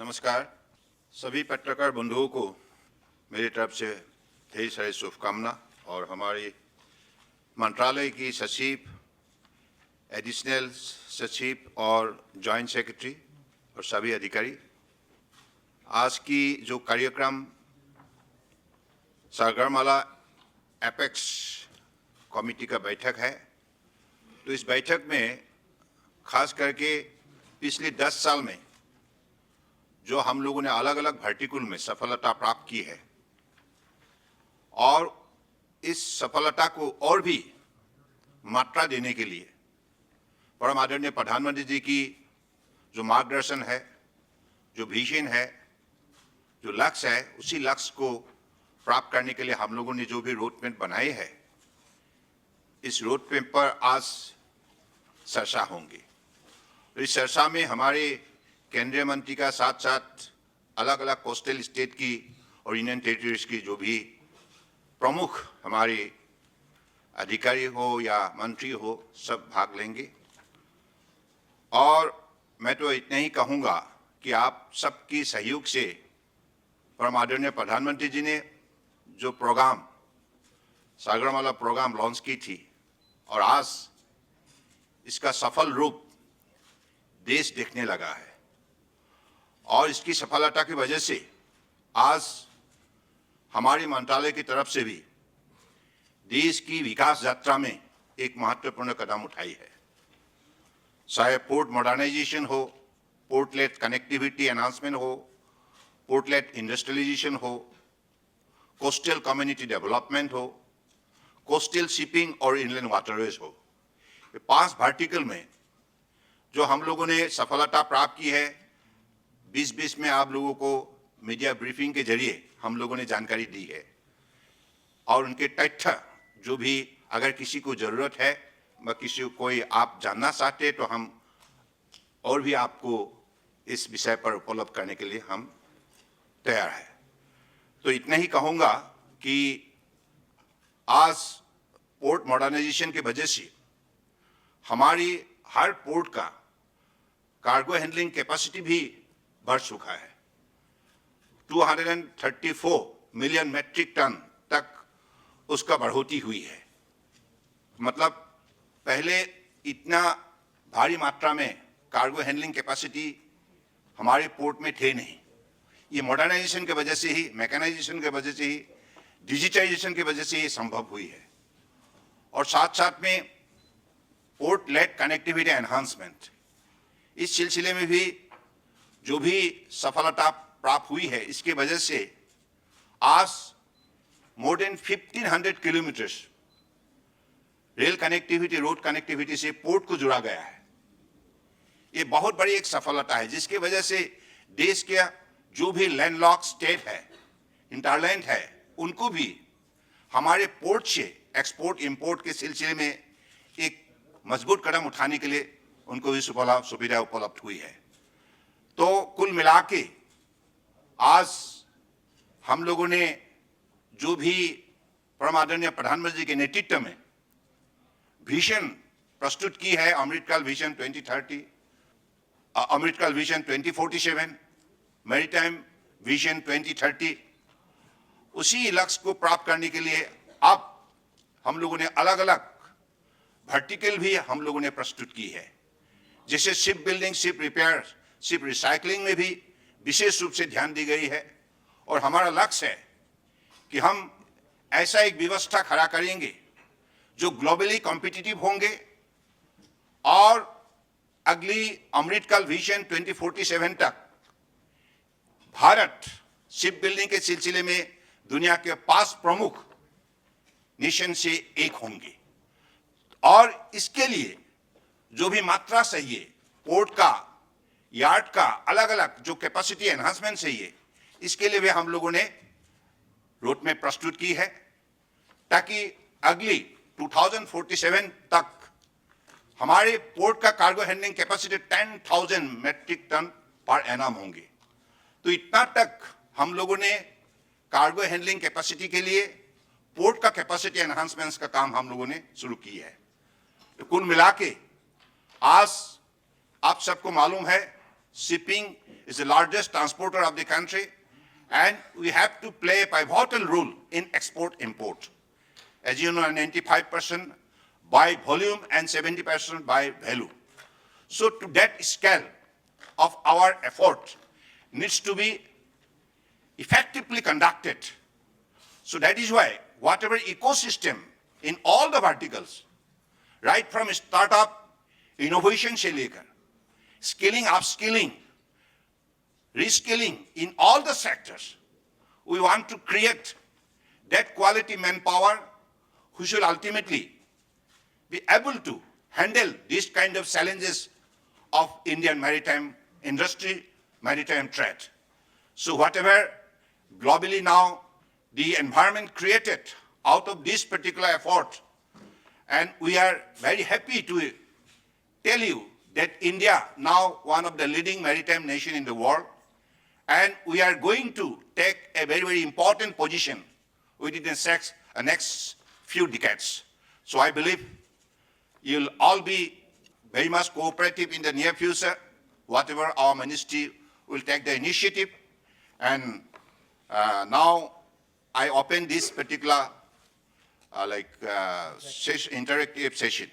नमस्कार। सभी पत्रकार बंधुओं को मेरी तरफ से ढेर सारी शुभकामना और हमारी मंत्रालय की सचिव, एडिशनल सचिव और जॉइंट सेक्रेटरी और सभी अधिकारी, आज की जो कार्यक्रम सागरमाला एपेक्स कमेटी का बैठक है, तो इस बैठक में खास करके पिछले 10 साल में जो हम लोगों ने अलग अलग वर्टिकल में सफलता प्राप्त की है और इस सफलता को और भी मात्रा देने के लिए परम आदरणीय प्रधानमंत्री जी की जो मार्गदर्शन है, जो विजन है, जो लक्ष्य है, उसी लक्ष्य को प्राप्त करने के लिए हम लोगों ने जो भी रोड मैप बनाए हैं, इस रोड मैप पर आज चर्चा होंगी। इस चर्चा में हमारे केंद्रीय मंत्री का साथ साथ अलग अलग कोस्टल स्टेट की और यूनियन टेरिटरीज की जो भी प्रमुख हमारे अधिकारी हो या मंत्री हो, सब भाग लेंगे। और मैं तो इतना ही कहूँगा कि आप सबकी सहयोग से परम आदरणीय प्रधानमंत्री जी ने जो प्रोग्राम सागरमाला प्रोग्राम लॉन्च की थी और आज इसका सफल रूप देश देखने लगा है और इसकी सफलता की वजह से आज हमारे मंत्रालय की तरफ से भी देश की विकास यात्रा में एक महत्वपूर्ण कदम उठाई है। चाहे पोर्ट मॉडर्नाइजेशन हो, पोर्टलेट कनेक्टिविटी एनहांसमेंट हो, पोर्टलेट इंडस्ट्रियलाइजेशन हो, कोस्टल कम्युनिटी डेवलपमेंट हो, कोस्टल शिपिंग और इनलैंड वाटरवेज हो, ये 5 वर्टिकल में जो हम लोगों ने सफलता प्राप्त की है, 2020 में आप लोगों को मीडिया ब्रीफिंग के जरिए हम लोगों ने जानकारी दी है और उनके तथ्य जो भी अगर किसी को जरूरत है व किसी को कोई आप जानना चाहते तो हम और भी आपको इस विषय पर उपलब्ध करने के लिए हम तैयार हैं। तो इतना ही कहूँगा कि आज पोर्ट मॉडर्नाइजेशन की वजह से हमारी हर पोर्ट का कार्गो हैंडलिंग कैपेसिटी भी बढ़ चुका है। 234 मिलियन मेट्रिक टन तक उसका बढ़ोतरी हुई है। मतलब पहले इतना भारी मात्रा में कार्गो हैंडलिंग कैपेसिटी हमारे पोर्ट में थे नहीं। ये मॉडर्नाइजेशन की वजह से ही, मैकेनाइजेशन की वजह से ही, डिजिटाइजेशन की वजह से ये संभव हुई है। और साथ साथ में पोर्ट लेड कनेक्टिविटी एनहांसमेंट, इस सिलसिले में भी जो भी सफलता प्राप्त हुई है, इसके वजह से आज more than 1500 kilometres rail connectivity, road connectivity से पोर्ट को जुड़ा गया है। ये बहुत बड़ी एक सफलता है जिसकी वजह से देश के जो भी लैंडलॉक स्टेट है, इंटरलैंड है, उनको भी हमारे पोर्ट से एक्सपोर्ट इंपोर्ट के सिलसिले में एक मजबूत कदम उठाने के लिए उनको भी सुविधा उपलब्ध हुई है। तो कुल मिला के आज हम लोगों ने जो भी परम आदरणीय प्रधानमंत्री जी के नेतृत्व में विजन प्रस्तुत की है, अमृतकाल विजन 2030, अमृतकाल विजन 2047, मैरीटाइम विजन 2030, उसी लक्ष्य को प्राप्त करने के लिए अब हम लोगों ने अलग अलग वर्टिकल भी हम लोगों ने प्रस्तुत की है। जैसे ship building, ship repair, ship recycling में भी विशेष रूप से ध्यान दी गई है और हमारा लक्ष्य है कि हम ऐसा एक व्यवस्था खड़ा करेंगे जो ग्लोबली कॉम्पिटिटिव होंगे और अगली अमृतकाल विजन 2047 तक भारत शिप बिल्डिंग के सिलसिले में दुनिया के 5 प्रमुख नेशन से एक होंगे। और इसके लिए जो भी मात्रा चाहिए, पोर्ट का, यार्ड का, अलग अलग जो कैपेसिटी एनहांसमेंट चाहिए, इसके लिए भी हम लोगों ने रोड मैप प्रस्तुत की है ताकि अगली 2047 तक हमारे पोर्ट का cargo handling capacity 10,000 metric ton per annum होंगे। तो इतना तक हम लोगों ने कार्गो हैंडलिंग कैपेसिटी के लिए पोर्ट का कैपेसिटी एनहांसमेंट्स का काम हम लोगों ने शुरू की है। तो कुल मिला के आज आप सबको मालूम है shipping is the largest transporter of the country, and we have to play a pivotal role in export-import. As you know, 95% by volume and 70% by value. So to that scale of our effort needs to be effectively conducted. So that is why whatever ecosystem in all the verticals, right from startup, innovation से लेकर, skilling, upskilling, reskilling in all the sectors, we want to create that quality manpower who should ultimately be able to handle these kind of challenges of Indian maritime industry, maritime trade. So whatever globally now the environment created out of this particular effort, and we are very happy to tell you that India now one of the leading maritime nation in the world, and we are going to take a very, very important position within the next few decades. So I believe you'll all be very much cooperative in the near future, whatever our ministry will take the initiative. And now I open this particular interactive session.